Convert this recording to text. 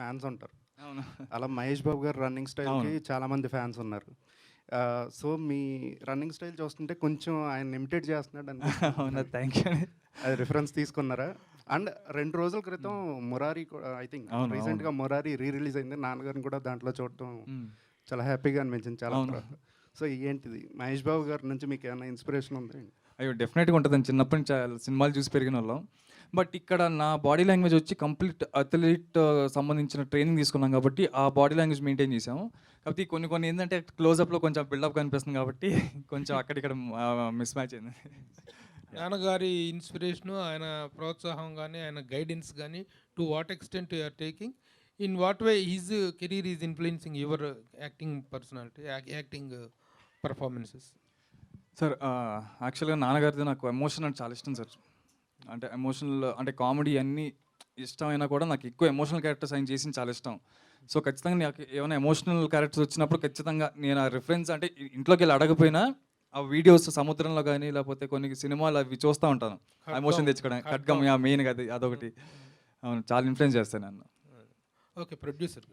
Fans ఉంటారు. అవును. అలా మహేష్ బాబు గారి రన్నింగ్ స్టైల్‌కి అవును. చాలామంది ఫ్యాన్స్ ఉన్నారు. సో, మీ రన్నింగ్ స్టైల్ చూస్తుంటే కొంచెం ఆయన్ని ఇమిటేట్ చేస్తున్నాడు అనిపిస్తుంది అవునా! నాకు. థ్యాంక్ యూ అండి. అది రిఫరెన్స్ తీసుకున్నారా? అండ్ 2 రోజుల క్రితం 'మురారి' కూడా ఐ థింక్ అవును. అవును. రీసెంట్‌గా 'మురారి' రిలీజ్ అయింది. నాన్నగారిని కూడా దాంట్లో చూడటం హ్మ్. చాలా హ్యాపీగా అనిపించింది చాలా అవును. సో, ఏంటిది మహేష్ బాబు గారి నుంచి మీకేమైనా ఇన్స్పిరేషన్ ఉందా? అయ్యో! డెఫినెట్‌గా ఉంటదండి. చిన్నప్పటి నుంచి సినిమాలు చూసి పెరిగినోళ్ళం. బట్ ఇక్కడ నా బాడీ లాంగ్వేజ్ వచ్చి కంప్లీట్ అథ్లెట్ సంబంధించిన ట్రైనింగ్ తీసుకున్నాం కాబట్టి, ఆ బాడీ లాంగ్వేజ్ మెయింటైన్ చేసాము. కాకపోతే కొన్ని కొన్ని ఏందంటే క్లోజప్‌లో కొంచెం బిల్డప్ కనిపిస్తుంది కాబట్టి కొంచెం అక్కడిక్కడ మిస్ మ్యాచ్ అయింది. నాన్నగారి ఇన్స్పిరేషను, ఆయన ప్రోత్సాహం గానీ, ఆయన గైడెన్స్ గానీ, to what extent you are taking, in what way his career is influencing your acting personality, acting performances? Sir యాక్చువల్‌గా నాన్నగారిది నాకు ఎమోషన్ అంటే చాలా ఇష్టం సార్. అంటే ఎమోషనల్ అంటే కామెడీ అన్నీ ఇష్టమైనా కూడా నాకు ఎక్కువ ఎమోషనల్ క్యారెక్టర్స్ ఆయన చేసింది చాలా ఇష్టం. సో, ఖచ్చితంగా నాకు ఏమైనా ఎమోషనల్ క్యారెక్టర్స్ వచ్చినప్పుడు ఖచ్చితంగా నేను ఆ రిఫరెన్స్ అంటే ఇంట్లోకెళ్ళి అడగపోయినా ఆ వీడియోస్ సముద్రంలో గానీ, లేకపోతే కొన్ని సినిమాలు అవి చూస్తా ఉంటాను. ఆ ఎమోషన్ తెచ్చుకోవడానికి. ఖడ్గం యాహ్! మెయిన్‌గా అది అదొకటి. అవును. చాలా ఇన్‌ఫ్లుయెన్స్ చేస్తాయి నన్ను. ఓకే. ప్రొడ్యూసర్.